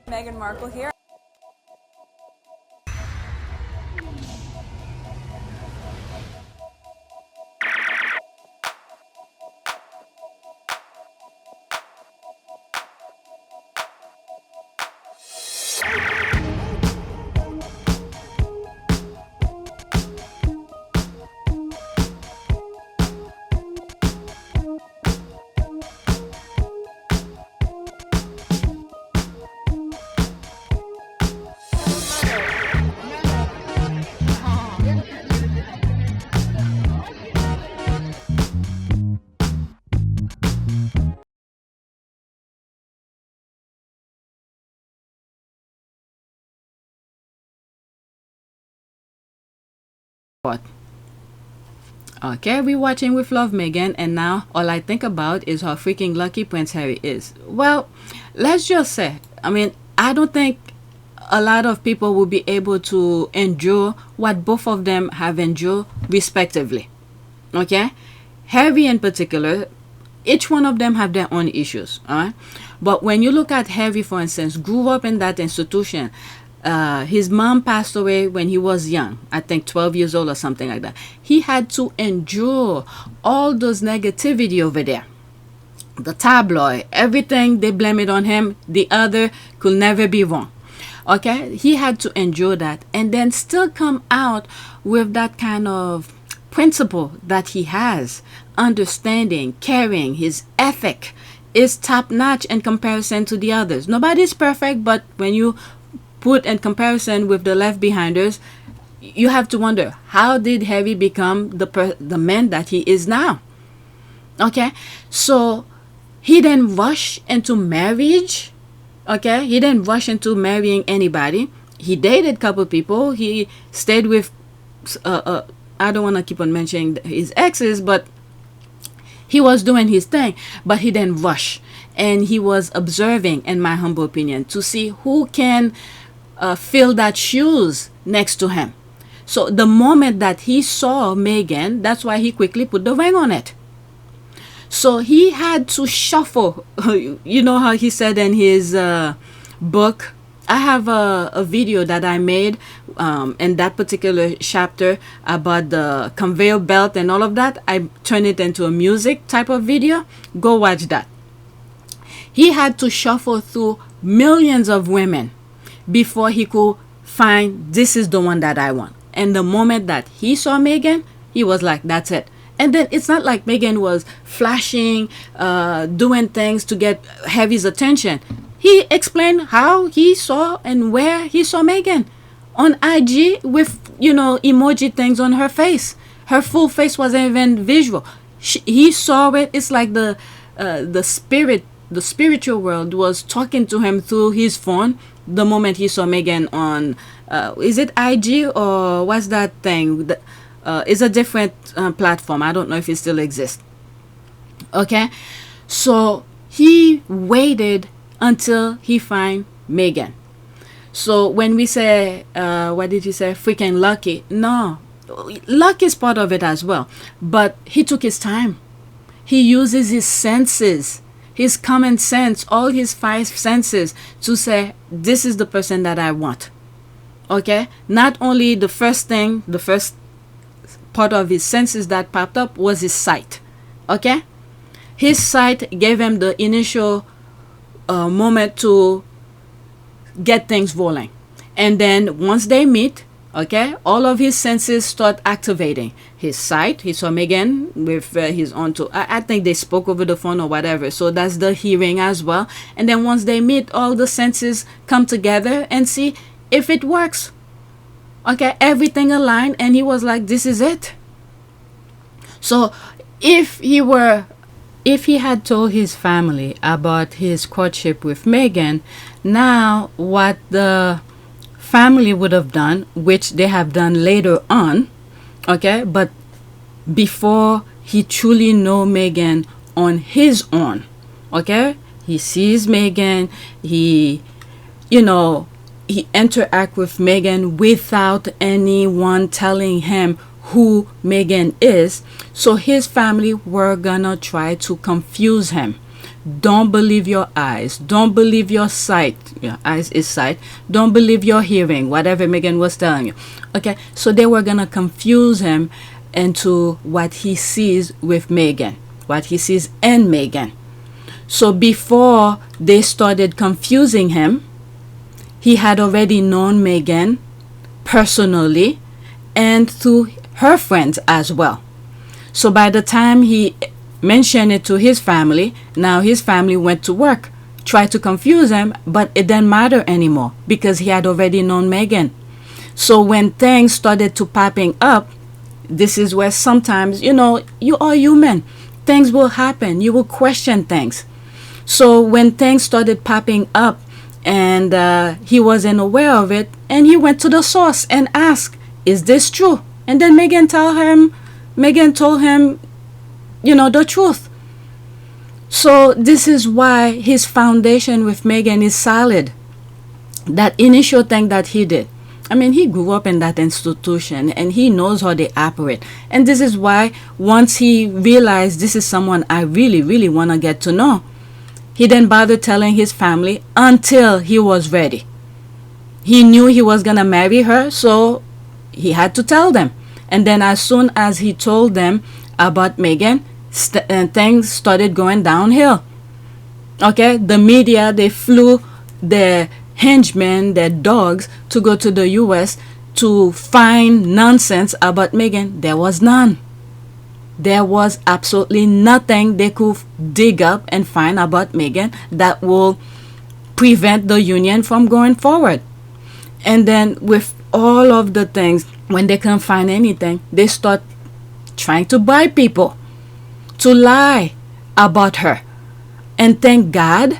Meghan Markle here. What? Okay, we watching with Love Meghan, and now all I think about is how freaking lucky Prince Harry is. Well, let's just say, I don't think a lot of people will be able to endure what both of them have endured respectively. Okay? Harry in particular, each one of them have their own issues. Alright? But when you look at Harry, for instance, grew up in that institution. His mom passed away when he was young, I think 12 years old or something like that. He had to endure all those negativity over there. The tabloid, everything, they blame it on him. The other could never be wrong. Okay? He had to endure that and then still come out with that kind of principle that he has. Understanding, caring, his ethic is top notch in comparison to the others. Nobody's perfect, but when you put in comparison with the left behinders, you have to wonder, how did Harry become the man that he is now? Okay, so he didn't rush into marriage. Okay, he didn't rush into marrying anybody. He dated a couple people. He stayed with I don't want to keep on mentioning his exes, but he was doing his thing, but he didn't rush, and he was observing, in my humble opinion, to see who can fill that shoes next to him. So the moment that he saw Meghan, that's why he quickly put the ring on it. So he had to shuffle. You know how he said in his book, I have a video that I made in that particular chapter about the conveyor belt and all of that. I turned it into a music type of video. Go watch that. He had to shuffle through millions of women before he could find, this is the one that I want. And the moment that he saw Meghan, he was like, that's it. And then it's not like Meghan was flashing, doing things to get Harry's attention. He explained how he saw and where he saw Meghan on IG with, emoji things on her face. Her full face wasn't even visual. He saw it. It's like the spiritual world was talking to him through his phone the moment he saw Meghan on, is it IG or what's that thing? It's a different platform. I don't know if it still exists. Okay, so he waited until he find Meghan. So when we say, what did you say? Freaking lucky. No, luck is part of it as well. But he took his time. He uses his senses, his common sense, all his 5 senses to say, this is the person that I want. Okay? Not only the first part of his senses that popped up was his sight. Okay? His sight gave him the initial moment to get things rolling. And then once they meet, okay, all of his senses start activating. His sight, he saw Meghan with his own too. I think they spoke over the phone or whatever. So that's the hearing as well. And then once they meet, all the senses come together and see if it works. Okay, everything aligned, and he was like, this is it. So if he had told his family about his courtship with Meghan, now what the family would have done, which they have done later on, okay, but before he truly know Meghan on his own, okay, he sees Meghan, he interact with Meghan without anyone telling him who Meghan is. So his family were gonna try to confuse him. Don't believe your eyes. Don't believe your sight. Your eyes is sight. Don't believe your hearing, whatever Meghan was telling you. Okay, so they were going to confuse him into what he sees with Meghan, what he sees in Meghan. So before they started confusing him, he had already known Meghan personally and through her friends as well. So by the time he mentioned it to his family, now his family went to work, tried to confuse him, but it didn't matter anymore because he had already known Meghan. So when things started to popping up, this is where sometimes, you are human. Things will happen. You will question things. So when things started popping up and he wasn't aware of it, and he went to the source and asked, is this true? And then Meghan told him, the truth. So this is why his foundation with Meghan is solid. That initial thing that he did. I mean, he grew up in that institution and he knows how they operate. And this is why once he realized this is someone I really, really want to get to know, he didn't bother telling his family until he was ready. He knew he was going to marry her, so he had to tell them. And then as soon as he told them about Meghan, things started going downhill. Okay, the media, they flew their henchmen, their dogs, to go to the US to find nonsense about Meghan. There was none. There was absolutely nothing they could dig up and find about Meghan that will prevent the union from going forward. And then with all of the things, when they can't find anything, they start trying to bribe people to lie about her. And thank God,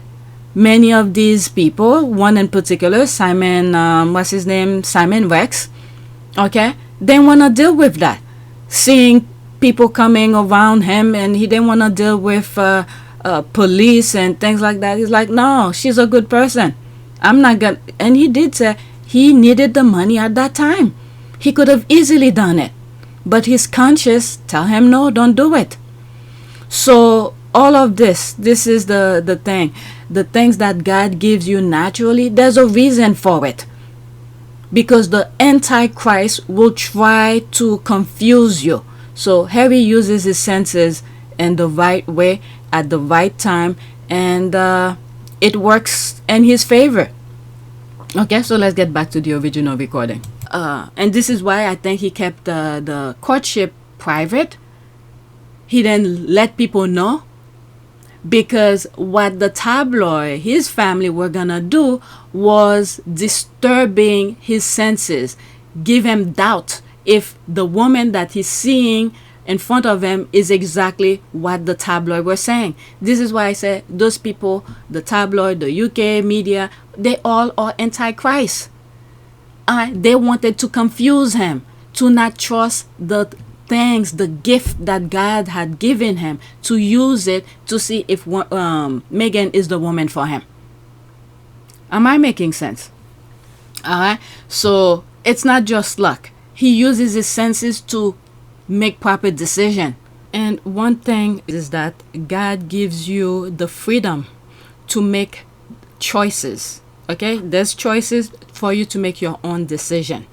many of these people, one in particular, Simon Rex, okay, they want to deal with that. Seeing people coming around him and he didn't want to deal with police and things like that. He's like, no, she's a good person. I'm not gonna. And he did say he needed the money at that time. He could have easily done it, but his conscience tell him, no, don't do it. So all of this is the thing. The things that God gives you naturally, there's a reason for it. Because the Antichrist will try to confuse you. So Harry uses his senses in the right way at the right time, and it works in his favor. Okay, so let's get back to the original recording. And this is why I think he kept the courtship private. He didn't let people know, because what the tabloid, his family, were gonna do was disturbing his senses, give him doubt if the woman that he's seeing in front of him is exactly what the tabloid were saying. This is why I say those people, the tabloid, the UK media, they all are antichrist. They wanted to confuse him, to not trust the things, the gift that God had given him, to use it to see if Meghan is the woman for him. Am I making sense? Alright, so it's not just luck. He uses his senses to make proper decision. And one thing is that God gives you the freedom to make choices. Okay, there's choices for you to make your own decision.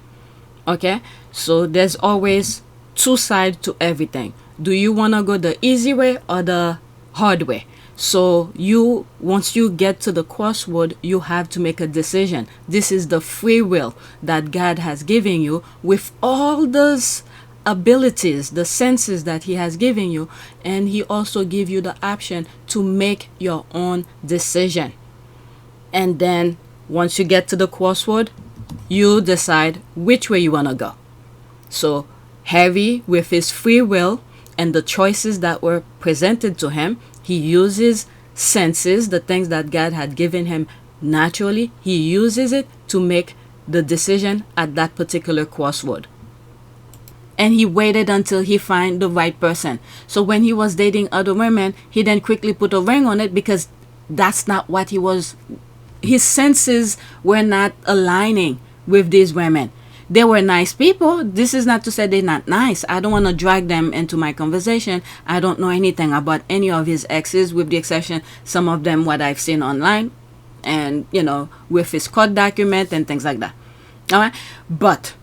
Okay, so there's always two sides to everything. Do you want to go the easy way or the hard way? So once you get to the crossroad, you have to make a decision. This is the free will that God has given you with all those abilities, the senses that he has given you, and he also give you the option to make your own decision. And then once you get to the crossroad, you decide which way you want to go. So Harry, with his free will and the choices that were presented to him, he uses senses, the things that God had given him naturally, he uses it to make the decision at that particular crossroad. And he waited until he find the right person. So when he was dating other women, he then quickly put a ring on it, because that's not what he was. His senses were not aligning with these women. they were nice people. This is not to say they're not nice. I don't want to drag them into my conversation. I don't know anything about any of his exes, with the exception some of them what I've seen online, and you know, with his court document and things like that. All right, but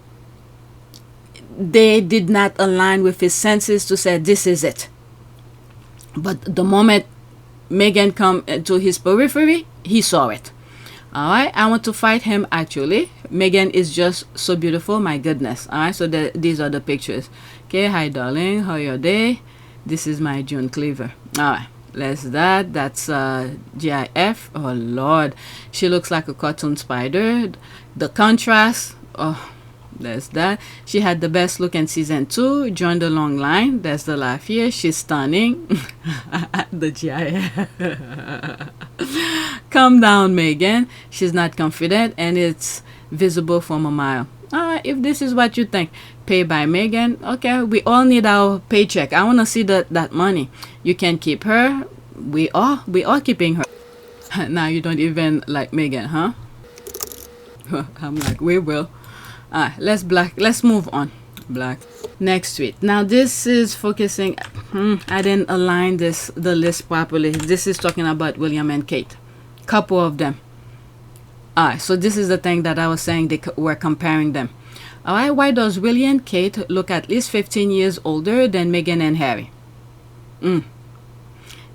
they did not align with his senses to say this is it. But the moment Meghan come to his periphery, he saw it. All right, I want to fight him. Actually, Meghan is just so beautiful, my goodness. All right, so these are the pictures. Okay, hi darling, how your day? This is my June cleaver. All right, that's GIF. Oh Lord, she looks like a cartoon spider. The contrast, oh, there's that. She had the best look in season 2. Joined the long line. There's the laugh here. She's stunning. The GIF. Calm down, Meghan. She's not confident, and it's visible from a mile. If this is what you think, pay by Meghan. Okay, we all need our paycheck. I want to see that money. You can keep her. We are keeping her. Now you don't even like Meghan, huh? I'm like, we will. Let's move on. Black. Next tweet. Now this is focusing. I didn't align the list properly. This is talking about William and Kate. Couple of them. So this is the thing that I was saying, they were comparing them. Why does Willy and Kate look at least 15 years older than Meghan and Harry? And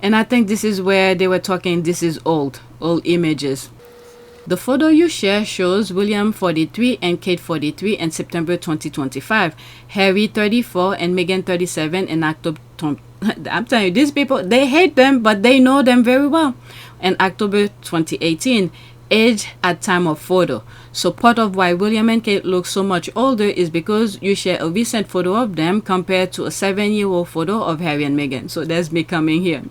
I think this is where they were talking, this is old images. The photo you share shows William 43 and Kate 43 in September 2025, Harry 34 and Meghan 37 in October. I'm telling you, these people, they hate them, but they know them very well. In October 2018, age at time of photo. So part of why William and Kate look so much older is because you share a recent photo of them compared to a 7-year-old photo of Harry and Meghan. So that's me coming here.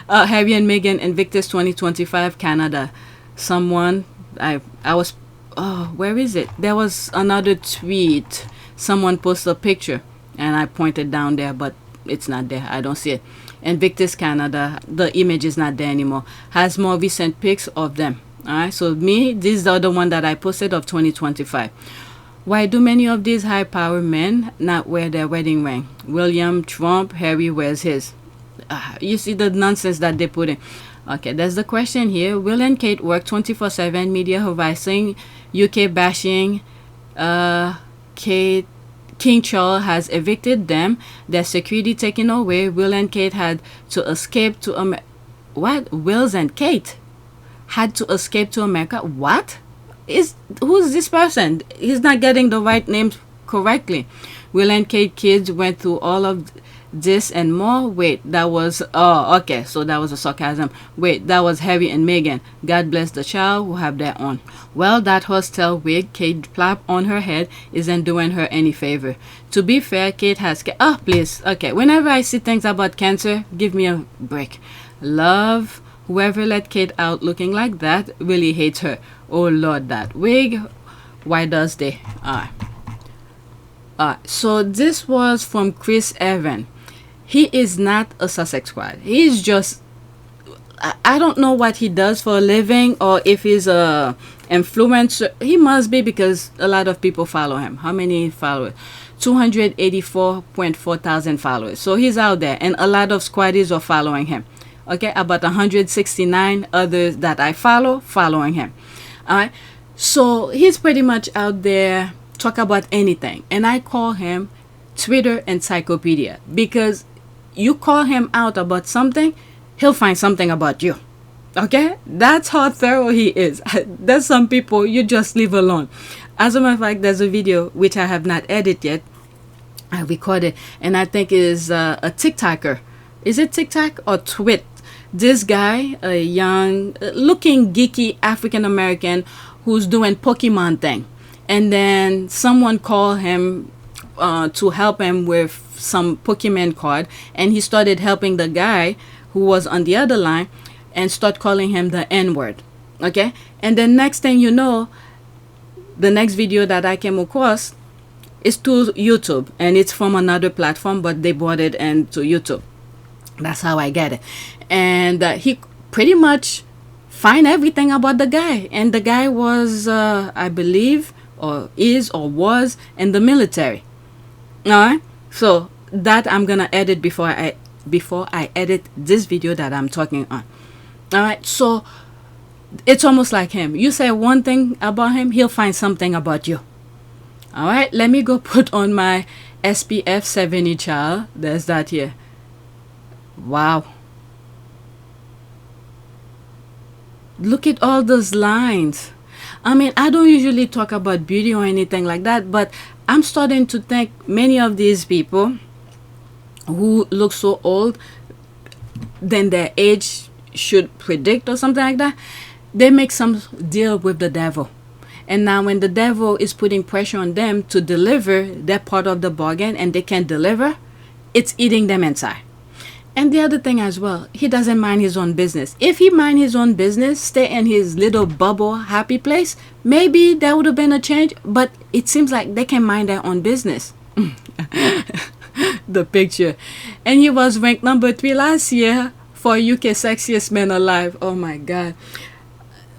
Harry and Meghan, Invictus 2025, Canada. Someone, I was, where is it? There was another tweet. Someone posted a picture and I pointed down there, but it's not there. I don't see it. Invictus, Canada, the image is not there anymore. Has more recent pics of them. Alright, so this is the other one that I posted of 2025. Why do many of these high power men not wear their wedding ring? William, Trump, Harry wears his. You see the nonsense that they put in. Okay, that's the question here. Will and Kate work 24/7 media harassing, UK bashing. King Charles has evicted them. Their security taken away. Will and Kate had to escape to what? Wills and Kate had to escape to America. What? Who's this person? He's not getting the right names correctly. Will and Kate kids went through all of this and more. Wait, that was okay, so that was a sarcasm. Wait, that was Harry and Meghan. God bless the child who have their own. Well, that hostile wig Kate plap on her head isn't doing her any favor. To be fair, Kate has please. Okay, whenever I see things about cancer, give me a break. Love, whoever let Kate out looking like that really hates her. Oh Lord, that wig. Why does they? So this was from Chris Evan. He is not a Sussex squad. He's just, I don't know what he does for a living, or if he's a influencer. He must be, because a lot of people follow him. How many followers? 284.4 thousand followers. So he's out there, and a lot of squaddies are following him. Okay, about 169 others that I following him. All right, so he's pretty much out there, talk about anything, and I call him Twitter encyclopedia, because you call him out about something, he'll find something about you. Okay, that's how thorough he is. There's some people you just leave alone. As a matter of fact, there's a video which I have not edited yet. I recorded, and I think is a TikToker. Is it TikTok or Twit? This guy, a young looking geeky African American who's doing Pokemon thing, and then someone called him to help him with some Pokemon card, and he started helping the guy who was on the other line and start calling him the N-word. Okay, and then next thing you know, the next video that I came across is to YouTube, and it's from another platform, but they brought it into YouTube. That's how I get it. And he pretty much find everything about the guy, and the guy was I believe or is or was in the military. Alright? So that I'm gonna edit before I edit this video that I'm talking on. Alright, so it's almost like him. You say one thing about him, he'll find something about you. Alright, let me go put on my SPF 70 child. There's that here. Wow. Look at all those lines. I mean, I don't usually talk about beauty or anything like that, but I'm starting to think many of these people who look so old than their age should predict or something like that, they make some deal with the devil. And now when the devil is putting pressure on them to deliver their part of the bargain and they can't deliver, it's eating them inside. And the other thing as well, he doesn't mind his own business. If he mind his own business, stay in his little bubble happy place, maybe there would have been a change, but it seems like they can mind their own business. The picture. And he was ranked number 3 last year for UK sexiest man alive. Oh my god.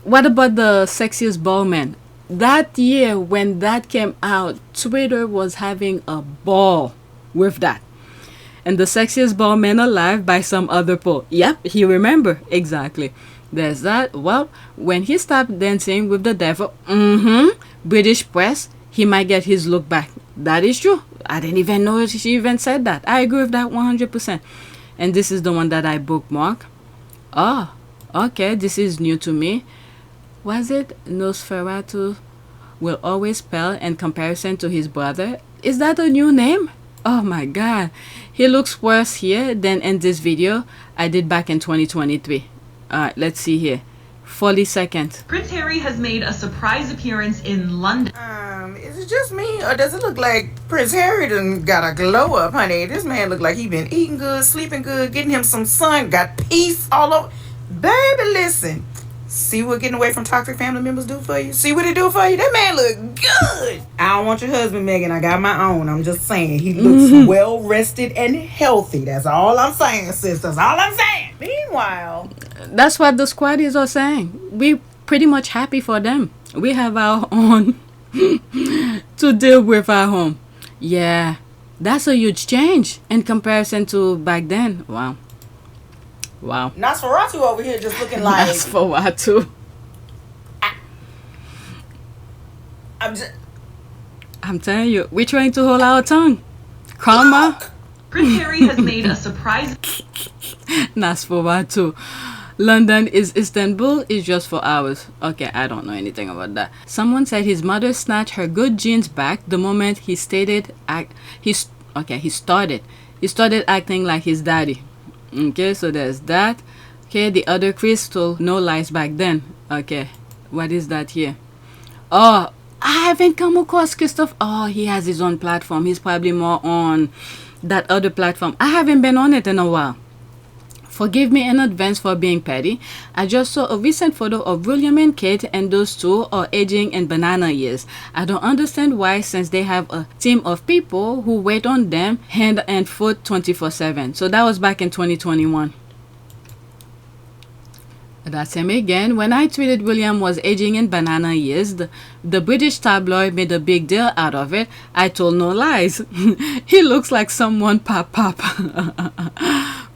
What about the sexiest bald man? That year when that came out, Twitter was having a ball with that. And the sexiest bald man alive by some other poll. Yep, he remember. Exactly. There's that. Well, when he stopped dancing with the devil, British press, he might get his look back. That is true. I didn't even know she even said that. I agree with that 100%. And this is the one that I bookmark. Oh, okay. This is new to me. Was it Nosferatu will always pale in comparison to his brother? Is that a new name? Oh my god. He looks worse here than in this video I did back in 2023. Alright, let's see here. 40 seconds. Prince Harry has made a surprise appearance in London. Is it just me, or does it look like Prince Harry done got a glow up, honey? This man look like he been eating good, sleeping good, getting him some sun, got peace all over. Baby, listen. See what getting away from toxic family members do for you? See what it do for you? That man look good. I don't want your husband, Meghan. I got my own. I'm just saying. He looks well rested and healthy. That's all I'm saying, sis. That's all I'm saying. Meanwhile, that's what the squaddies are saying. We pretty much happy for them. We have our own to deal with at home. Yeah, that's a huge change in comparison to back then. Wow. Wow. Nosferatu over here just looking like Nosferatu. I'm telling you, we're trying to hold our tongue. Karma. Prince Harry has made a surprise. Nosferatu. London is Istanbul is just for hours. Okay, I don't know anything about that. Someone said his mother snatched her good genes back the moment he started acting like his daddy. Okay, so there's that. Okay, the other crystal, no lies back then. Okay, what is that here? Oh, I haven't come across Christoph. Oh, he has his own platform. He's probably more on that other platform. I haven't been on it in a while. Forgive me in advance for being petty. I just saw a recent photo of William and Kate, and those two are aging in banana years. I don't understand why, since they have a team of people who wait on them hand and foot 24/7. So that was back in 2021. That's him again. When I tweeted William was aging in banana years, the British tabloid made a big deal out of it. I told no lies. He looks like someone pop.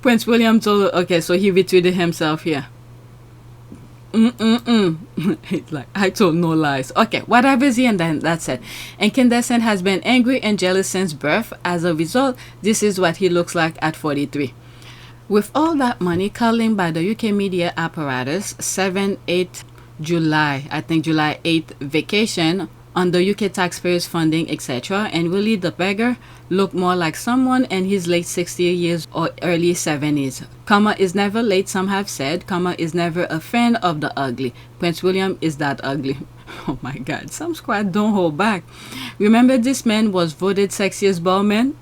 Prince William told, okay, so he retweeted himself here. He's like, I told no lies. Okay, whatever's here, and then that's it. Incandescent has been angry and jealous since birth. As a result, this is what he looks like at 43. With all that money cuddling by the UK media apparatus, 7-8 July, I think July 8th vacation on the UK taxpayers funding, etc., and Willy the beggar looked more like someone in his late 60s years or early 70s. Karma is never late, some have said. Karma is never a fan of the ugly. Prince William is that ugly. Oh my god, some squad don't hold back. Remember, this man was voted sexiest bald man?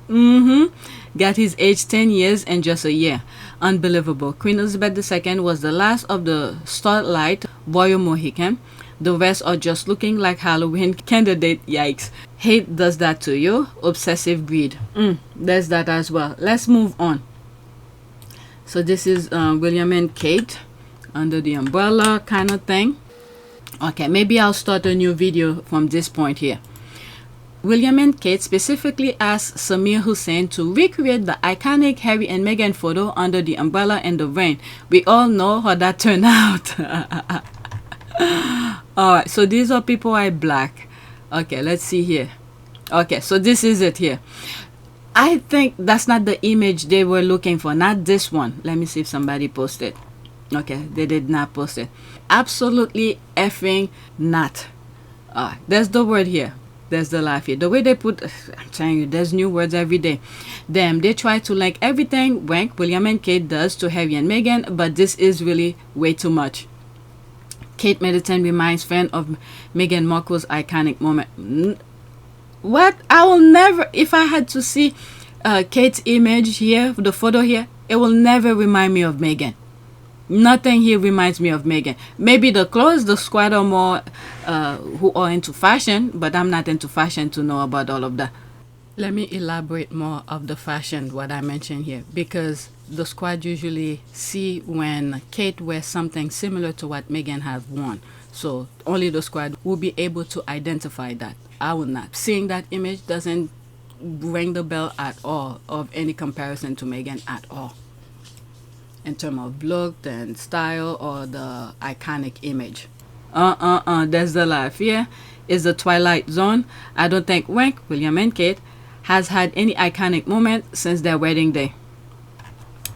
Got his age 10 years in just a year. Unbelievable. Queen Elizabeth II was the last of the Starlight Royal Mohican. The rest are just looking like Halloween candidate. Yikes. Hate does that to you. Obsessive greed. There's that as well. Let's move on. So this is William and Kate under the umbrella kind of thing. Okay, maybe I'll start a new video from this point here. William and Kate specifically asked Samir Hussein to recreate the iconic Harry and Meghan photo under the umbrella in the rain. We all know how that turned out. Alright, so these are people I black. Okay, let's see here. Okay, so this is it here. I think that's not the image they were looking for, not this one. Let me see if somebody posted. Okay, they did not post it. Absolutely effing not. There's the word here. There's the laugh here. The way they put, I'm telling you, there's new words every day. Damn, they try to link everything WanK, William and Kate does to Harry and Meghan, but this is really way too much. Kate Middleton reminds fan of Meghan Markle's iconic moment. What? I will never, if I had to see Kate's image here, the photo here, it will never remind me of Meghan. Nothing here reminds me of Meghan. Maybe the clothes, the squad are more who are into fashion, but I'm not into fashion to know about all of that. Let me elaborate more of the fashion, what I mentioned here, because the squad usually see when Kate wears something similar to what Meghan has worn. So only the squad will be able to identify that. I will not. Seeing that image doesn't ring the bell at all of any comparison to Meghan at all, in terms of look and style or the iconic image. There's the laugh. Here is the Twilight Zone. I don't think WanK, William and Kate, has had any iconic moment since their wedding day.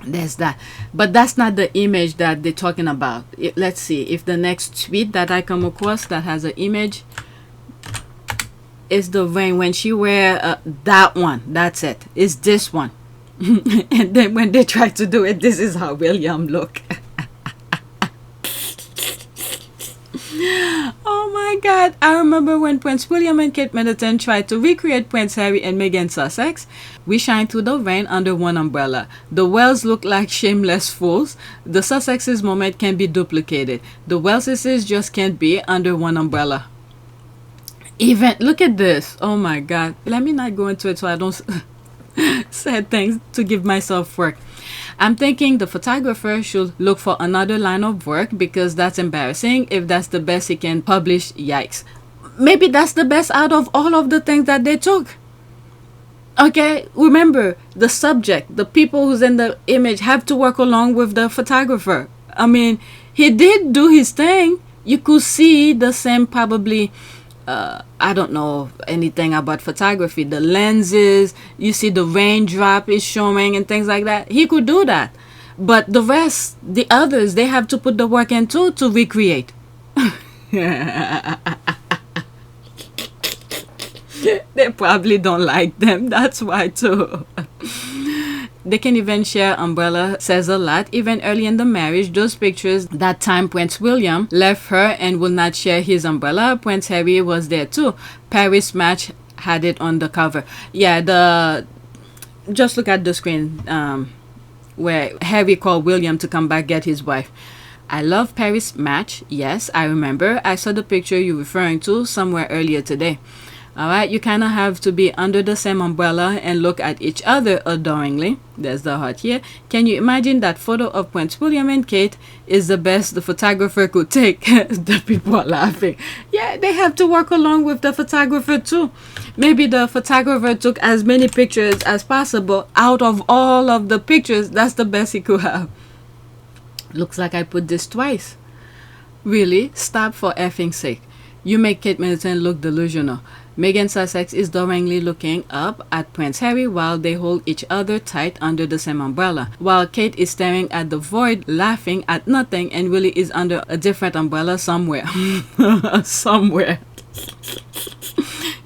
There's that. But that's not the image that they're talking about. Let's see if the next tweet that I come across that has an image is the ring when she wear that one. That's it. It's this one. And then when they try to do it, this is how William look. Oh my God. I remember when Prince William and Kate Middleton tried to recreate Prince Harry and Meghan Sussex. We shine through the rain under one umbrella. The Wells look like shameless fools. The Sussex's moment can be duplicated. The Wellses just can't be under one umbrella. Even, look at this. Oh my God. Let me not go into it so I don't say things to give myself work. I'm thinking the photographer should look for another line of work because that's embarrassing. If that's the best he can publish, yikes. Maybe that's the best out of all of the things that they took. Okay, remember the subject, the people who's in the image have to work along with the photographer. I mean, he did do his thing. You could see the same probably. I don't know anything about photography. The lenses, you see the raindrop is showing and things like that. He could do that. But the rest, the others, they have to put the work in too to recreate. They probably don't like them. That's why too. They can even share umbrella, says a lot. Even early in the marriage, those pictures that time Prince William left her and will not share his umbrella, Prince Harry was there too. Paris Match had it on the cover. Yeah, just look at the screen where Harry called William to come back get his wife. I love Paris Match. Yes, I remember. I saw the picture you're referring to somewhere earlier today. Alright, you kind of have to be under the same umbrella and look at each other adoringly. There's the heart here. Can you imagine that photo of Prince William and Kate is the best the photographer could take? The people are laughing. Yeah, they have to work along with the photographer too. Maybe the photographer took as many pictures as possible. Out of all of the pictures, that's the best he could have. Looks like I put this twice. Really? Stop for effing sake. You make Kate Middleton look delusional. Meghan Sussex is adoringly looking up at Prince Harry while they hold each other tight under the same umbrella, while Kate is staring at the void, laughing at nothing, and Willy is under a different umbrella somewhere. Somewhere.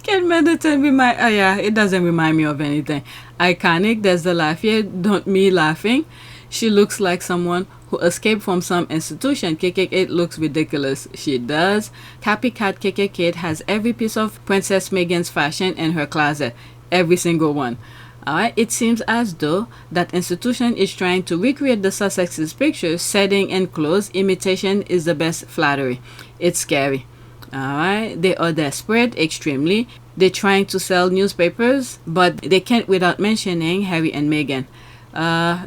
Kate Middleton it doesn't remind me of anything. Iconic, there's the laugh here, don't me laughing. She looks like someone who escaped from some institution. KK8 looks ridiculous. She does. Copycat KK8 has every piece of Princess Meghan's fashion in her closet. Every single one. Alright, it seems as though that institution is trying to recreate the Sussex's pictures, setting and clothes. Imitation is the best flattery. It's scary. Alright, they are desperate, extremely. They're trying to sell newspapers, but they can't without mentioning Harry and Meghan.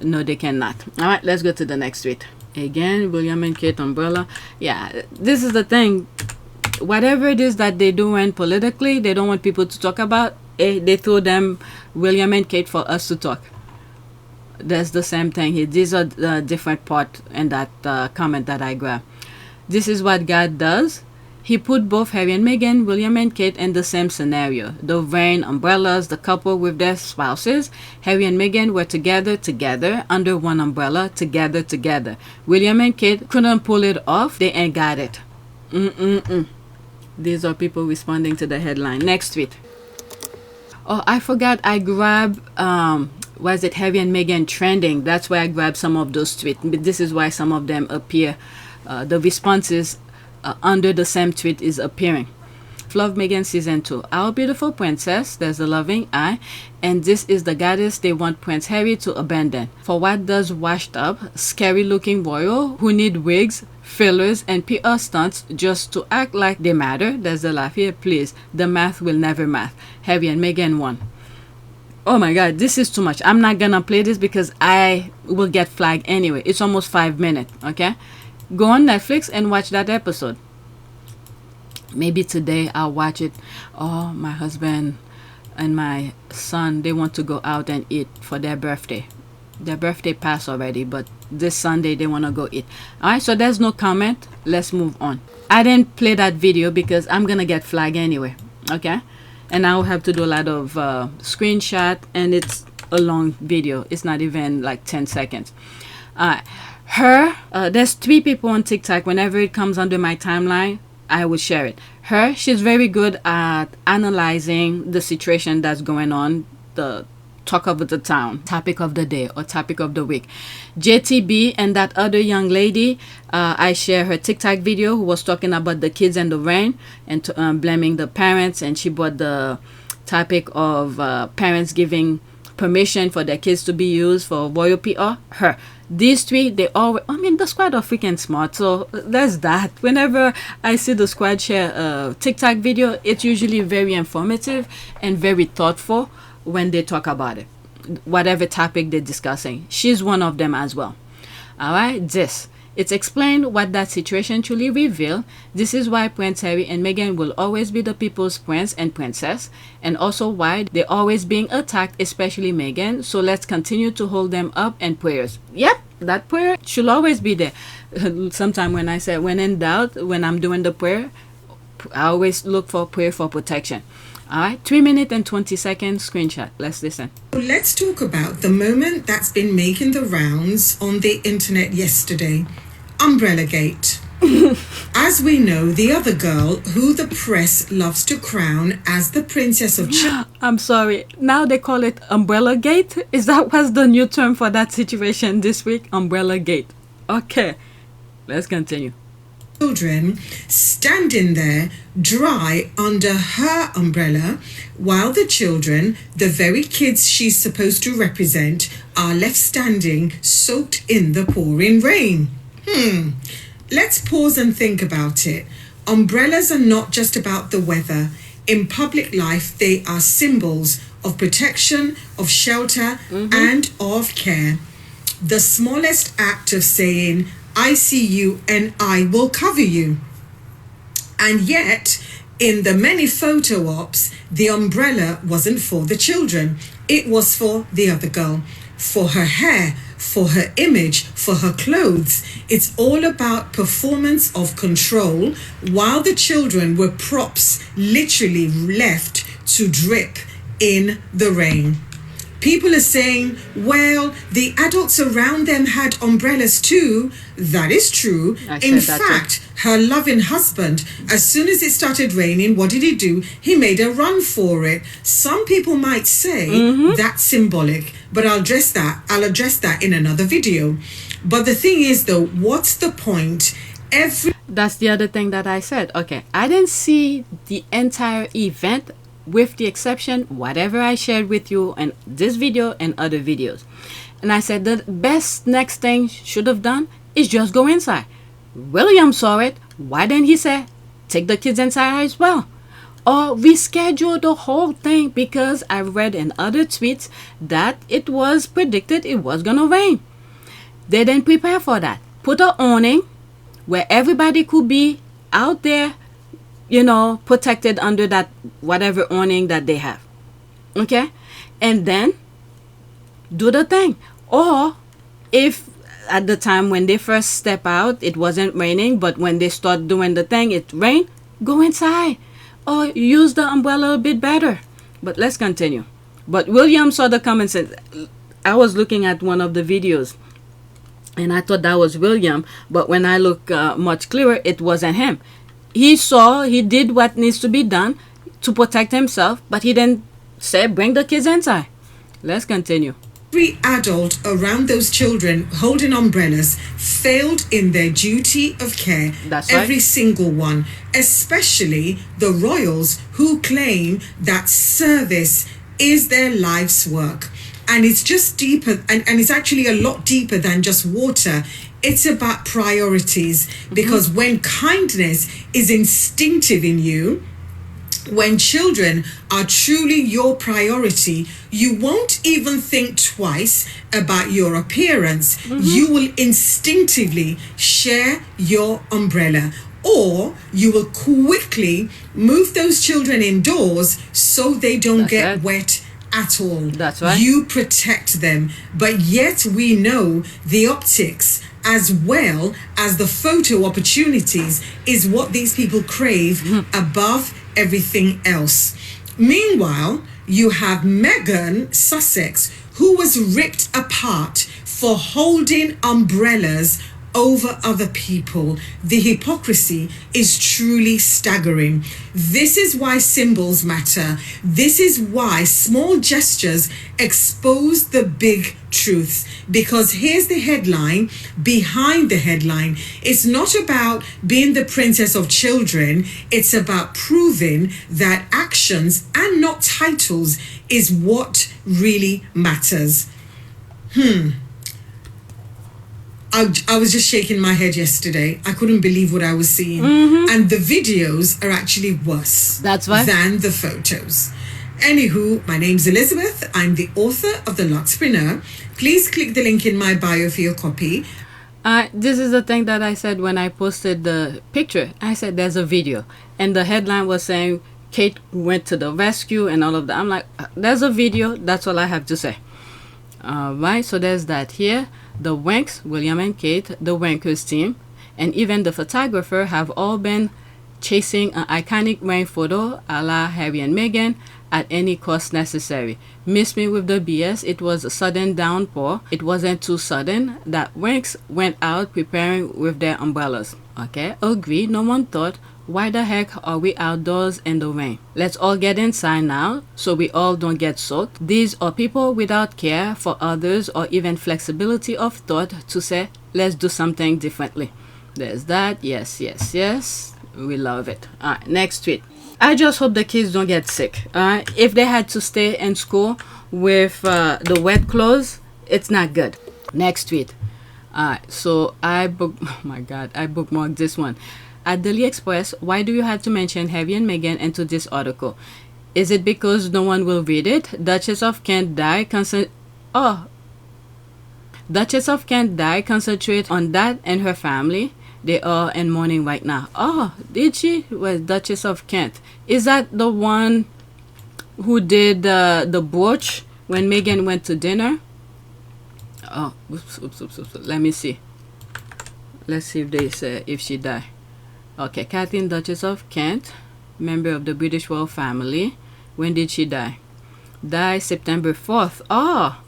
No, they cannot. Alright, let's go to the next tweet. Again, William and Kate umbrella. Yeah, this is the thing. whatever it is that they're doing politically, they don't want people to talk about. They throw them William and Kate for us to talk. That's the same thing here. These are the different part in that comment that I grabbed. This is what God does. He put both Harry and Meghan, William and Kate in the same scenario. The rain, umbrellas, the couple with their spouses. Harry and Meghan were together, under one umbrella, together. William and Kate couldn't pull it off. They ain't got it. These are people responding to the headline. Next tweet. Oh, I forgot I grabbed, was it Harry and Meghan trending? That's where I grabbed some of those tweets. But this is why some of them appear. The responses under the same tweet is appearing. Love Meghan Season 2. Our beautiful princess, there's a loving eye, and this is the goddess they want Prince Harry to abandon. For what does washed up, scary looking royal who need wigs, fillers, and PR stunts just to act like they matter? There's a laugh here, please. The math will never math. Harry and Meghan won. Oh my god, this is too much. I'm not gonna play this because I will get flagged anyway. It's almost 5 minutes, okay? Go on Netflix and watch that episode. Maybe today I'll watch it. Oh, my husband and my son, they want to go out and eat for their birthday. Their birthday passed already, but this Sunday they want to go eat. Alright, so there's no comment. Let's move on. I didn't play that video because I'm gonna get flagged anyway, okay? And I'll have to do a lot of screenshot, and it's a long video. It's not even like 10 seconds. Alright. There's 3 people on TikTok. Whenever it comes under my timeline, I will share it. She's very good at analyzing the situation that's going on, the talk of the town, topic of the day, or topic of the week. JTB and that other young lady, I share her TikTok video who was talking about the kids and the rain and blaming the parents, and she brought the topic of parents giving permission for their kids to be used for royal PR. These 3, they all, I mean, the squad are freaking smart. So there's that. Whenever I see the squad share a TikTok video, it's usually very informative and very thoughtful when they talk about it, whatever topic they're discussing. She's one of them as well. All right, it's explained what that situation truly revealed. This is why Prince Harry and Meghan will always be the people's prince and princess, and also why they're always being attacked, especially Meghan. So let's continue to hold them up in prayers. Yep, that prayer should always be there. Sometime when I say, when in doubt, when I'm doing the prayer, I always look for prayer for protection. All right, 3 minutes and 20 seconds screenshot. Let's listen. Let's talk about the moment that's been making the rounds on the internet yesterday. Umbrella Gate. As we know, the other girl who the press loves to crown as the princess of I'm sorry, now they call it Umbrella Gate? Is that what's the new term for that situation this week? Umbrella Gate. Okay, let's continue. Children standing there dry under her umbrella, while the children, the very kids she's supposed to represent, are left standing soaked in the pouring rain. Let's pause and think about it. Umbrellas are not just about the weather. In public life, they are symbols of protection, of shelter, and of care. The smallest act of saying, I see you and I will cover you. And yet, in the many photo ops, the umbrella wasn't for the children. It was for the other girl, for her hair, for her image, for her clothes. It's all about performance of control, while the children were props, literally left to drip in the rain. People are saying, well, the adults around them had umbrellas too. That is true. In fact, her loving husband, as soon as it started raining, what did he do? He made a run for it. Some people might say that's symbolic, but I'll address that in another video. But the thing is, though, what's the point? That's the other thing that I said. Okay, I didn't see the entire event, with the exception whatever I shared with you in this video and other videos. And I said the best next thing should have done is just go inside. William saw it. Why didn't he say take the kids inside as well? Or reschedule the whole thing, because I read in other tweets that it was predicted it was gonna rain. They didn't prepare for that. Put an awning where everybody could be out there you know, protected under that whatever awning that they have. Okay? And then do the thing. Or if at the time when they first step out it wasn't raining, but when they start doing the thing it rained, go inside or use the umbrella a bit better. But let's continue. But William saw the comments, and I was looking at one of the videos and I thought that was William, but when I look much clearer, it wasn't him. He did what needs to be done to protect himself, but he didn't say bring the kids inside. Let's continue. Every adult around those children holding umbrellas failed in their duty of care. That's right. Every single one, especially the royals who claim that service is their life's work. And it's just deeper, and it's actually a lot deeper than just water. It's about priorities, because when kindness is instinctive in you, when children are truly your priority, you won't even think twice about your appearance. You will instinctively share your umbrella, or you will quickly move those children indoors so they don't get wet at all. That's right. You protect them, but yet we know the optics as well as the photo opportunities is what these people crave above everything else. Meanwhile, you have Meghan Sussex, who was ripped apart for holding umbrellas over other people. The hypocrisy is truly staggering. This is why symbols matter. This is why small gestures expose the big truth. Because here's the headline behind the headline. It's not about being the princess of children. It's about proving that actions and not titles is what really matters. I was just shaking my head yesterday. I couldn't believe what I was seeing. And the videos are actually worse than the photos. Anywho, my name's Elizabeth. I'm the author of The Luxpreneur. Please click the link in my bio for your copy. This is the thing that I said when I posted the picture. I said there's a video. And the headline was saying Kate went to the rescue and all of that. I'm like, there's a video. That's all I have to say. Right, so there's that here. The Wanks, William and Kate, the Wankers team, and even the photographer have all been chasing an iconic rain photo a la Harry and Meghan at any cost necessary. Miss me with the BS. It was a sudden downpour. It wasn't too sudden that Wanks went out preparing with their umbrellas. Okay, agree. No one thought, why the heck are we outdoors in the rain? Let's all get inside now so we all don't get soaked. These are people without care for others or even flexibility of thought to say, let's do something differently. There's that. Yes, yes, yes. We love it. All right, next tweet. I just hope the kids don't get sick. If they had to stay in school with the wet clothes, it's not good. Next tweet. So I bookmarked this one. At Daily Express, why do you have to mention Harry and Meghan into this article? Is it because no one will read it? Duchess of Kent died. Duchess of Kent died. Concentrate on that and her family. They are in mourning right now. Oh, did she? Was Duchess of Kent? Is that the one who did the brooch when Meghan went to dinner? Oh, oops. Let me see. Let's see if they say if she died. Okay, Catherine, Duchess of Kent, member of the British royal family. When did she die? Died September 4th. Oh,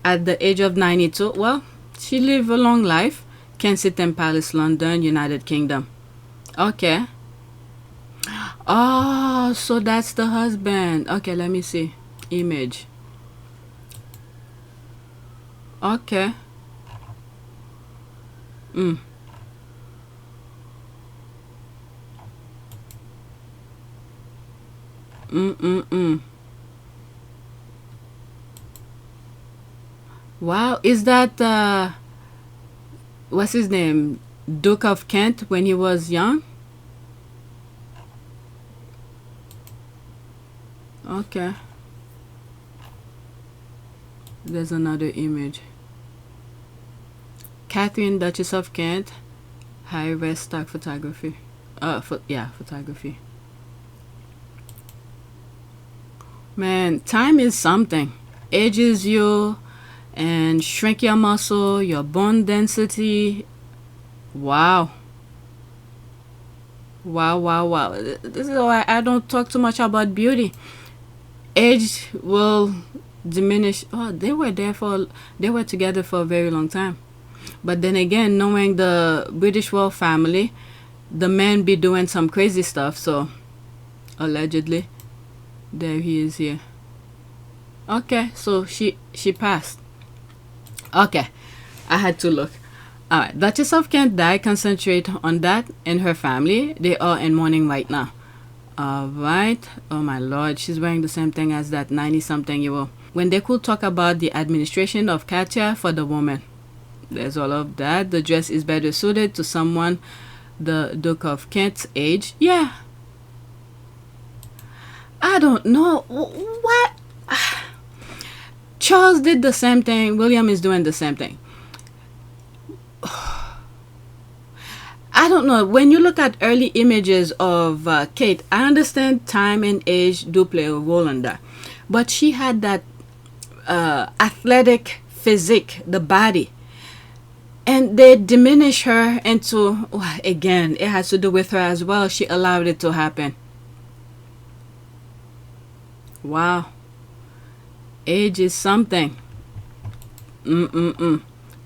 at the age of 92. Well, she lived a long life. Kensington Palace, London, United Kingdom. Okay. Oh, so that's the husband. Okay, let me see. Image. Okay. Wow, is that what's his name? Duke of Kent when he was young? Okay. There's another image. Catherine, Duchess of Kent, high res stock photography. Photography. Man, time is something. Ages you and shrink your muscle, your bone density. Wow. Wow, wow, wow. This is why I don't talk too much about beauty. Age will diminish. Oh, they were together for a very long time. But then again, knowing the British royal family, the man be doing some crazy stuff, so allegedly, there he is here. Okay, so she passed. Okay, I had to look. Alright, Duchess of Kent died. Concentrate on that and her family. They are in mourning right now. Alright. Oh my lord, she's wearing the same thing as that 90-something-year-old. When they could talk about the administration of Katia for the woman. There's all of that. The dress is better suited to someone the Duke of Kent's age. Yeah. I don't know. What? Charles did the same thing. William is doing the same thing. I don't know. When you look at early images of Kate, I understand time and age do play a role in that. But she had that athletic physique, the body. And they diminish her into, again, it has to do with her as well. She allowed it to happen. Wow. Age is something.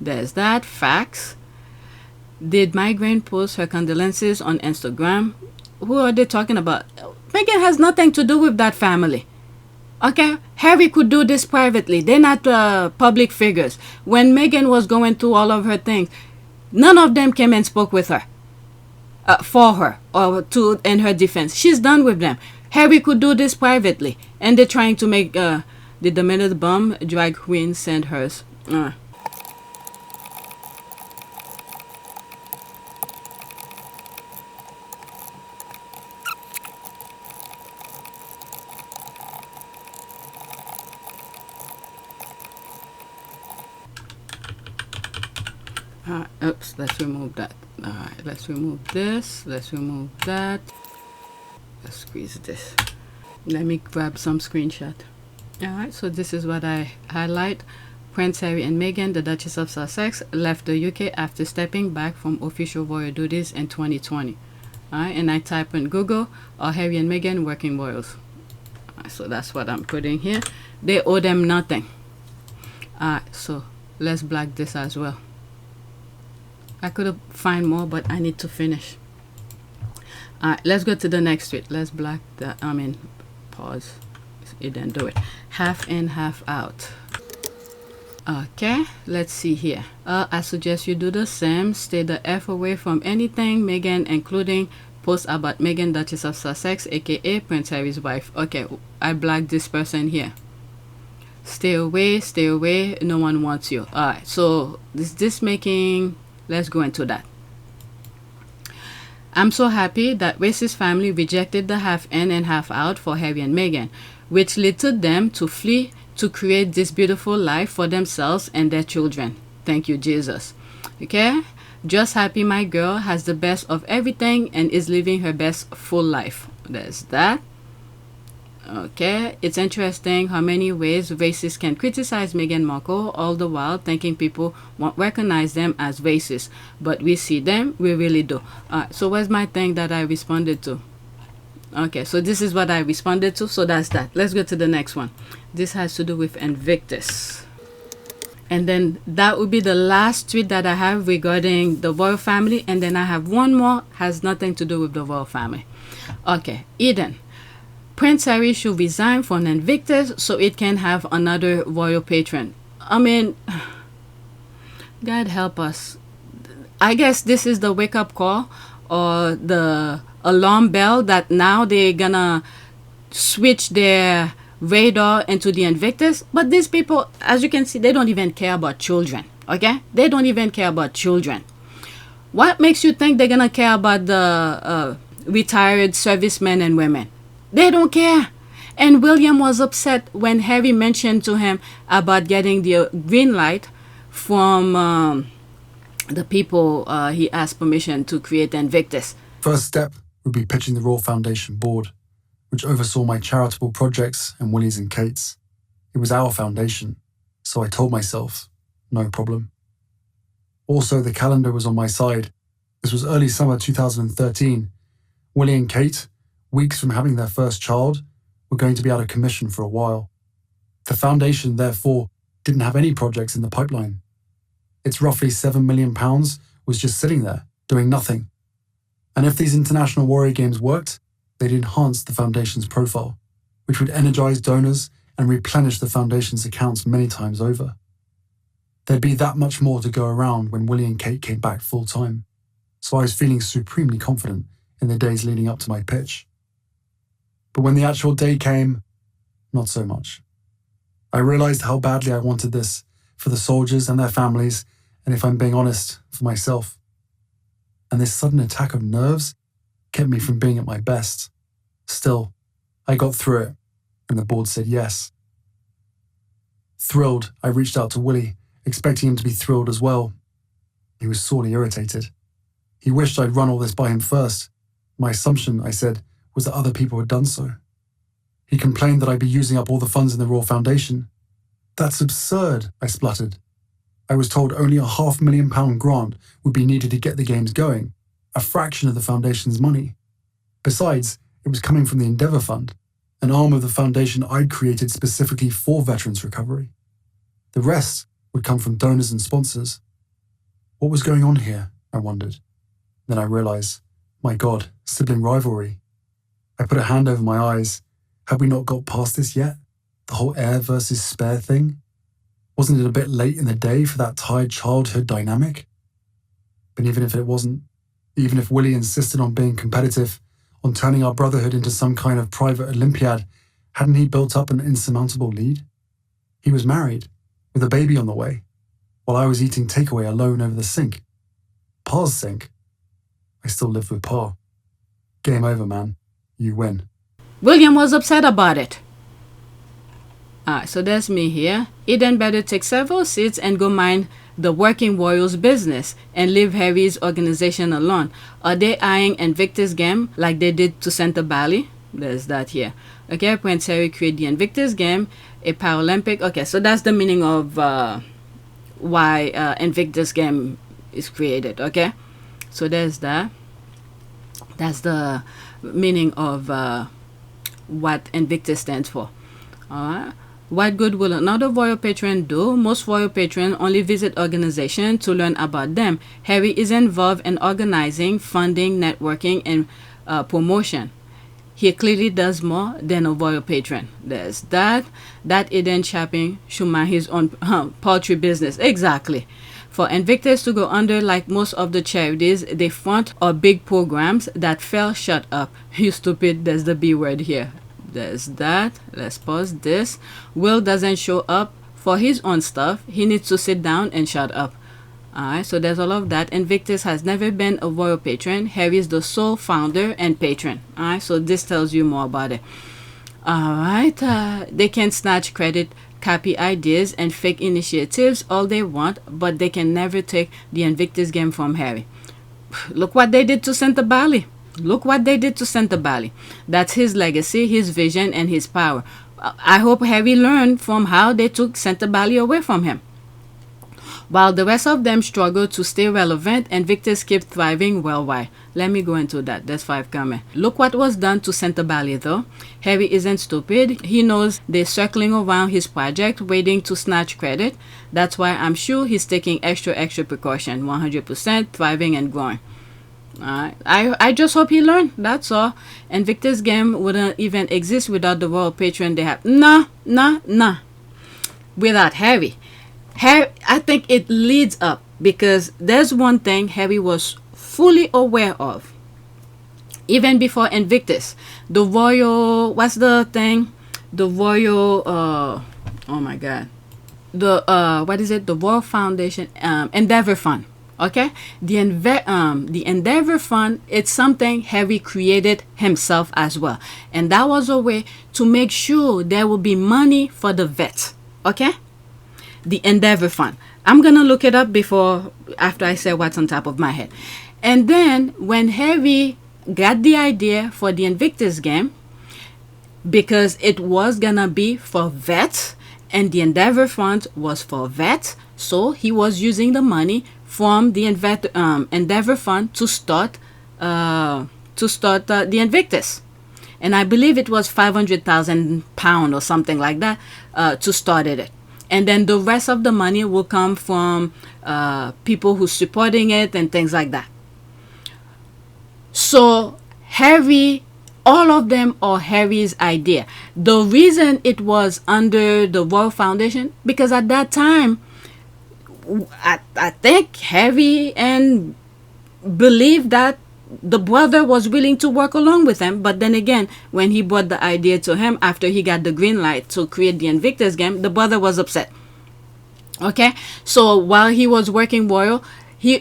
There's that. Facts. Did migraine post her condolences on Instagram? Who are they talking about? Meghan has nothing to do with that family. Okay? Harry could do this privately. They're not public figures. When Meghan was going through all of her things, none of them came and spoke with her. For her. Or in her defense. She's done with them. Harry could do this privately. And they're trying to make... did the minute bum drag queen send hers? Oops, let's remove that. Alright, let's remove this. Let's remove that. Let's squeeze this. Let me grab some screenshot. Alright, so this is what I highlight. Prince Harry and Meghan, the Duchess of Sussex, left the UK after stepping back from official royal duties in 2020. Alright, and I type in Google, are Harry and Meghan working royals? Alright, so that's what I'm putting here. They owe them nothing. Alright, so let's black this as well. I could have find more, but I need to finish. Alright, let's go to the next tweet. Let's black that. Pause. It didn't do it. Half in, half out. Okay, let's see here. I suggest you do the same. Stay the F away from anything Meghan, including posts about Meghan, Duchess of Sussex, aka Prince Harry's wife. Okay, I blacked this person here. Stay away, stay away. No one wants you. Alright, so this making... Let's go into that. I'm so happy that racist family rejected the half in and half out for Harry and Meghan, which led to them to flee to create this beautiful life for themselves and their children. Thank you, Jesus. Okay? Just happy my girl has the best of everything and is living her best full life. There's that. Okay, it's interesting how many ways racists can criticize Meghan Markle, all the while thinking people won't recognize them as racist. But we see them, we really do. So where's my thing that I responded to? Okay, so this is what I responded to, so that's that. Let's go to the next one. This has to do with Invictus. And then that would be the last tweet that I have regarding the royal family. And then I have one more, has nothing to do with the royal family. Okay, Eden. Prince Harry should resign from Invictus so it can have another royal patron. I mean, God help us. I guess this is the wake-up call or the alarm bell that now they're gonna switch their radar into the Invictus. But these people, as you can see, they don't even care about children. Okay? They don't even care about children. What makes you think they're gonna care about the retired servicemen and women? They don't care. And William was upset when Harry mentioned to him about getting the green light from the people he asked permission to create Invictus. First step would be pitching the Royal Foundation board. which oversaw my charitable projects and Willy's and Kate's. It was our foundation, so I told myself, no problem. Also, the calendar was on my side. This was early summer 2013. Willy and Kate, weeks from having their first child, were going to be out of commission for a while. The foundation, therefore, didn't have any projects in the pipeline. Its roughly £7 million was just sitting there, doing nothing. And if these international warrior games worked, they'd enhance the foundation's profile, which would energize donors and replenish the foundation's accounts many times over. There'd be that much more to go around when Willy and Kate came back full-time, so I was feeling supremely confident in the days leading up to my pitch. But when the actual day came, not so much. I realized how badly I wanted this for the soldiers and their families, and if I'm being honest, for myself. And this sudden attack of nerves kept me from being at my best. Still, I got through it, and the board said yes. Thrilled, I reached out to Willy, expecting him to be thrilled as well. He was sorely irritated. He wished I'd run all this by him first. My assumption, I said, was that other people had done so. He complained that I'd be using up all the funds in the Royal Foundation. That's absurd, I spluttered. I was told only a £500,000 grant would be needed to get the games going, a fraction of the foundation's money. Besides, it was coming from the Endeavour Fund, an arm of the foundation I'd created specifically for veterans' recovery. The rest would come from donors and sponsors. What was going on here, I wondered. Then I realized, my God, sibling rivalry. I put a hand over my eyes. Had we not got past this yet? The whole heir versus spare thing? Wasn't it a bit late in the day for that tired childhood dynamic? But even if it wasn't, even if Willy insisted on being competitive, on turning our brotherhood into some kind of private Olympiad, hadn't he built up an insurmountable lead? He was married, with a baby on the way, while I was eating takeaway alone over the sink. Pa's sink. I still lived with Pa. Game over, man. You win. William was upset about it. So there's me here. It then better take several seats and go mind the working royals business and leave Harry's organization alone. Are they eyeing Invictus game like they did to Santa Bali? There's that here. Okay, Prince Harry created the Invictus game, a Paralympic. Okay, so that's the meaning of why Invictus game is created. Okay, so there's that. That's the meaning of what Invictus stands for. Alright. What good will another royal patron do? Most royal patrons only visit organizations to learn about them. Harry is involved in organizing, funding, networking, and promotion. He clearly does more than a royal patron. There's that. That Eden Chapping should mind his own poultry business. Exactly. For Invictus to go under like most of the charities they fund are big programs that fail. Shut up. You stupid. There's the B word here. There's that. Let's pause this. Will doesn't show up for his own stuff. He needs to sit down and shut up. Alright, so there's all of that. Invictus has never been a royal patron. Harry is the sole founder and patron. Alright, so this tells you more about it. Alright, they can snatch credit, copy ideas, and fake initiatives all they want, but they can never take the Invictus game from Harry. Look what they did to Santa Bali. Look what they did to Santa Bali. That's his legacy, his vision, and his power. I hope Harry learned from how they took Santa Bali away from him. While the rest of them struggle to stay relevant, Invictus keep thriving worldwide. Let me go into that. There's 5 coming. Look what was done to Santa Bali though. Harry isn't stupid. He knows they're circling around his project, waiting to snatch credit. That's why I'm sure he's taking extra precaution. 100% thriving and growing. I just hope he learned. That's all. Invictus game wouldn't even exist without the royal patron they have. Nah. Without Harry. I think it leads up because there's one thing Harry was fully aware of. Even before Invictus. The royal, what's the thing? The royal, oh my God. What is it? The Royal Foundation, Endeavour Fund. Okay, the Endeavour Fund, it's something Harry created himself as well, and that was a way to make sure there will be money for the vets. Okay, the Endeavour Fund. I'm gonna look it up after I say what's on top of my head. And then when Harry got the idea for the Invictus game, because it was gonna be for vets, and the Endeavor Fund was for vets. So he was using the money from the Endeavor Fund to start the Invictus. And I believe it was £500,000 or something like that to start it. And then the rest of the money will come from people who supporting it and things like that. So Harry, all of them are Harry's idea. The reason it was under the Royal Foundation, because at that time, I think Harry and believed that the brother was willing to work along with him. But then again, when he brought the idea to him after he got the green light to create the Invictus game, the brother was upset. Okay, so while he was working Royal,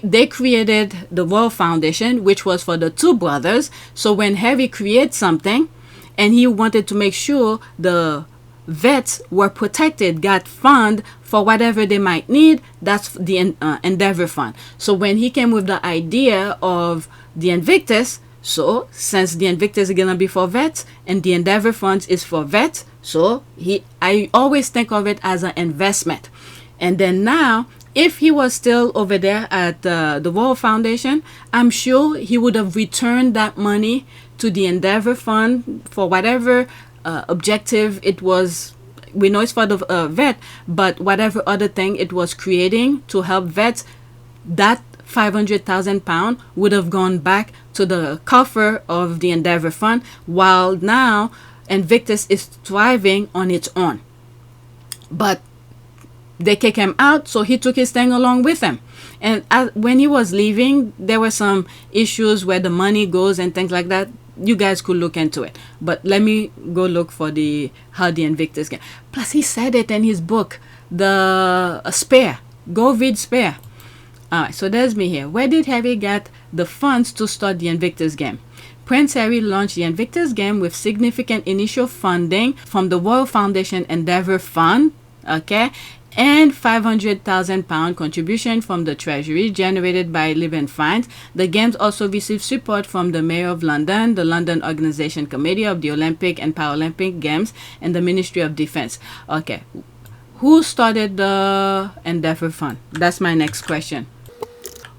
they created the Royal Foundation, which was for the two brothers. So when Harry created something and he wanted to make sure the vets were protected, got fund for whatever they might need, that's the Endeavor Fund. So when he came with the idea of the Invictus, so since the Invictus is gonna be for vets and the Endeavor Fund is for vets, so I always think of it as an investment. And then now, if he was still over there at the Royal Foundation, I'm sure he would have returned that money to the Endeavor Fund for whatever objective it was. We know it's for the vet, but whatever other thing it was creating to help vets, that £500,000 would have gone back to the coffer of the Endeavor Fund, while now Invictus is thriving on its own. But they kick him out, so he took his thing along with him. And when he was leaving, there were some issues where the money goes and things like that. You guys could look into it, but let me go look for how the Invictus game. Plus, he said it in his book, the Spare. Go read Spare. Alright, so there's me here. Where did Harry get the funds to start the Invictus game? Prince Harry launched the Invictus game with significant initial funding from the Royal Foundation Endeavor Fund, okay, and £500,000 contribution from the Treasury generated by Live Fines. The games also received support from the Mayor of London, the London Organisation Committee of the Olympic and Paralympic Games, and the Ministry of Defence. Okay, who started the Endeavour Fund? That's my next question.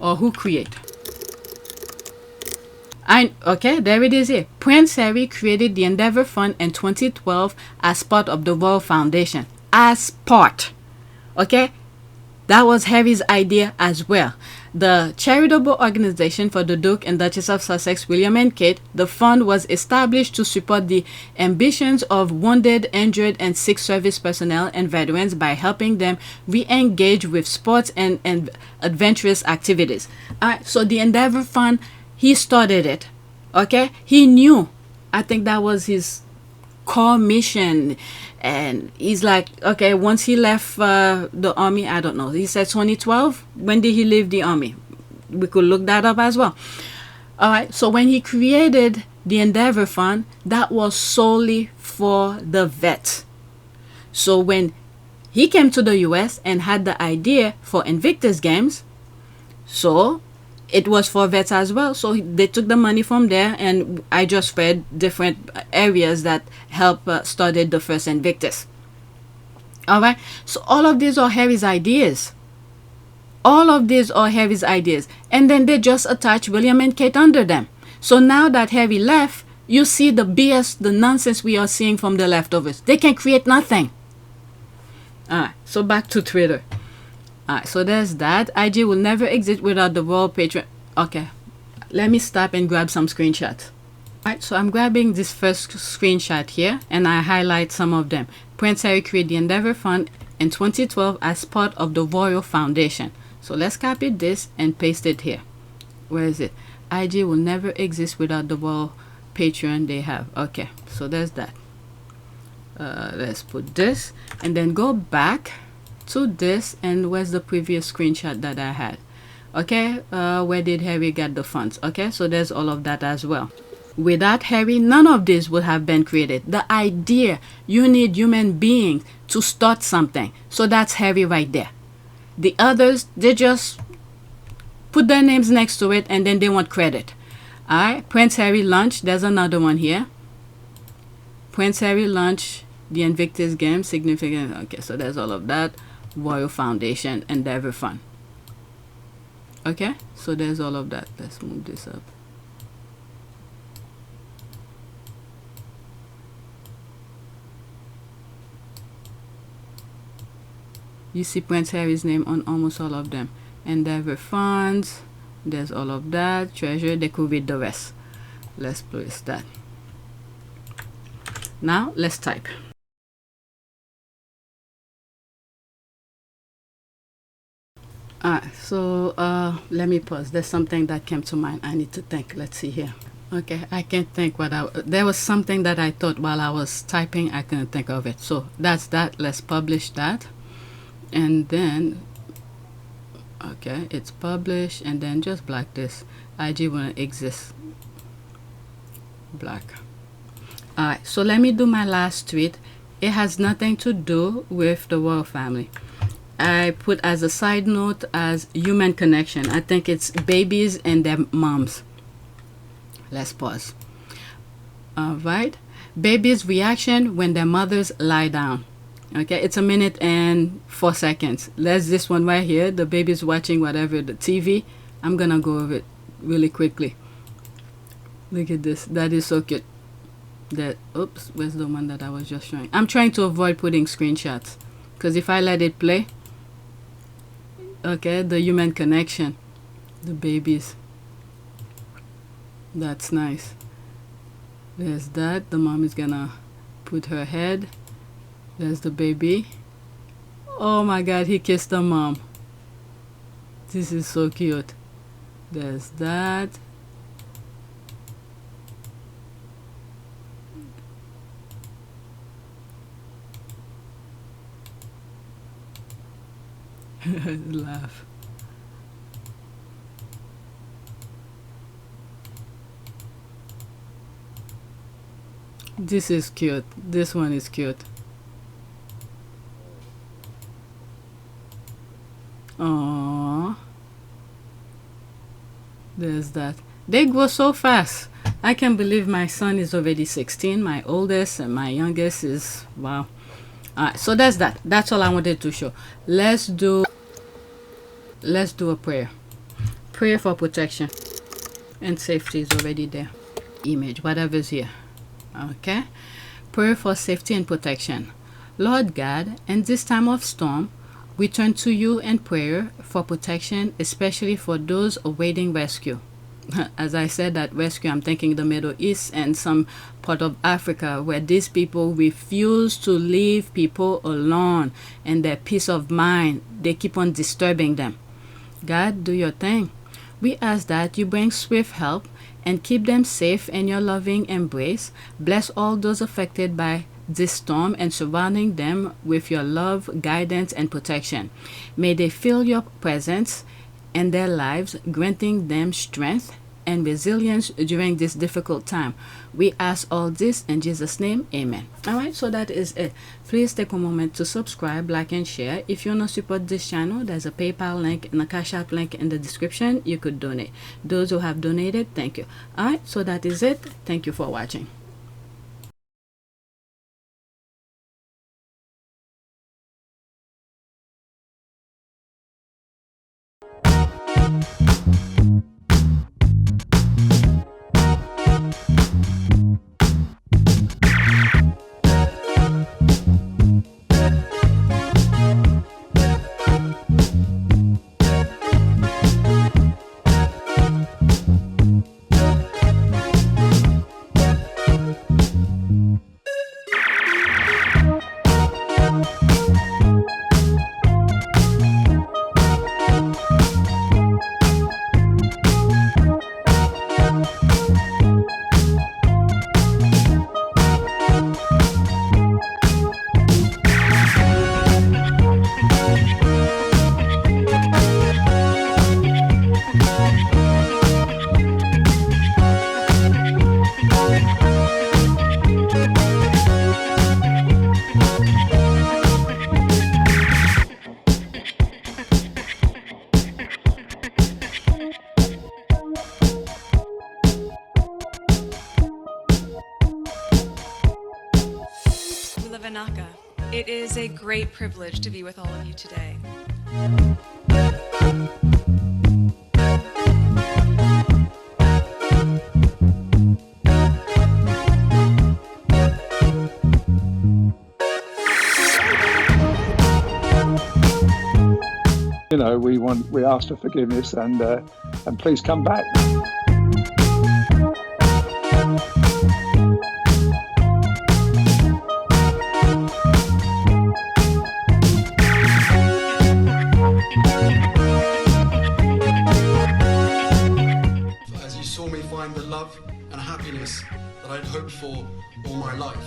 Or who created? Okay, there it is here. Prince Harry created the Endeavour Fund in 2012 as part of the Royal Foundation. As part. Okay, that was Harry's idea as well. The charitable organization for the Duke and Duchess of Sussex, William and Kate, the fund was established to support the ambitions of wounded, injured, and sick service personnel and veterans by helping them re-engage with sports and adventurous activities. Alright, so the Endeavour Fund, he started it. Okay, he knew. I think that was his core mission. And he's like, okay, once he left the army, I don't know, he said 2012. When did he leave the army? We could look that up as well. All right, so when he created the Endeavor Fund, that was solely for the vets. So when he came to the US and had the idea for Invictus games, so it was for vets as well. So they took the money from there, and I just read different areas that helped started the first Invictus. All right, so all of these are Harry's ideas. All of these are Harry's ideas, and then they just attach William and Kate under them. So now that Harry left, you see the BS, the nonsense we are seeing from the leftovers. They can create nothing. All right, so back to Twitter. Alright, so there's that. IG will never exist without the Royal Patron. Okay, let me stop and grab some screenshots. Alright, so I'm grabbing this first screenshot here, and I highlight some of them. Prince Harry created the Endeavour Fund in 2012 as part of the Royal Foundation. So let's copy this and paste it here. Where is it? IG will never exist without the Royal Patron they have. Okay, so there's that. Let's put this and then go back to this, and where's the previous screenshot that I had? Okay, where did Harry get the funds? Okay, so there's all of that as well. Without Harry, none of this would have been created. The idea, you need human beings to start something. So that's Harry right there. The others, they just put their names next to it and then they want credit. Alright, Prince Harry lunch, there's another one here. Prince Harry launched the Invictus game, significant. Okay, so there's all of that. Royal Foundation, Endeavor Fund. Okay, so there's all of that. Let's move this up. You see Prince Harry's name on almost all of them. Endeavor Funds, there's all of that. Treasure, they could read the rest. Let's place that. Now, let's type. Alright, so let me pause. There's something that came to mind. I need to think. Let's see here. Okay, I can't think what there was something that I thought while I was typing. I couldn't think of it. So that's that. Let's publish that. And then, okay, it's published. And then just black this. IG won't exist. Black. Alright, so let me do my last tweet. It has nothing to do with the royal family. I put as a side note as human connection. I think it's babies and their moms. Let's pause. All right. Babies' reaction when their mothers lie down. Okay, it's 1 minute and 4 seconds. There's this one right here. The baby's watching whatever, the TV. I'm gonna go over it really quickly. Look at this. That is so cute. That, oops, where's the one that I was just showing? I'm trying to avoid putting screenshots, because if I let it play, okay, the human connection, the babies, that's nice. There's that. The mom is gonna put her head. There's the baby. Oh my god, he kissed the mom. This is so cute. There's that. Laugh. This is cute. This one is cute. Aww. There's that. They grow so fast. I can't believe my son is already 16. My oldest and my youngest is, wow. Alright, so that's that. That's all I wanted to show. Let's do a prayer. Prayer for protection and safety is already there. Image, whatever's here. Okay. Prayer for safety and protection. Lord God, in this time of storm, we turn to you in prayer for protection, especially for those awaiting rescue. As I said that rescue, I'm thinking the Middle East and some part of Africa where these people refuse to leave people alone and their peace of mind. They keep on disturbing them. God, do your thing. We ask that you bring swift help and keep them safe in your loving embrace. Bless all those affected by this storm and surrounding them with your love, guidance, and protection. May they feel your presence in their lives, granting them strength and resilience during this difficult time. We ask all this in Jesus' name, amen. Alright, so that is it. Please take a moment to subscribe, like, and share. If you want to support this channel, there's a PayPal link and a Cash App link in the description. You could donate. Those who have donated, thank you. Alright, so that is it. Thank you for watching. Lavanaka. It is a great privilege to be with all of you today. You know, we ask for forgiveness and please come back. As you saw me find the love and happiness that I'd hoped for all my life.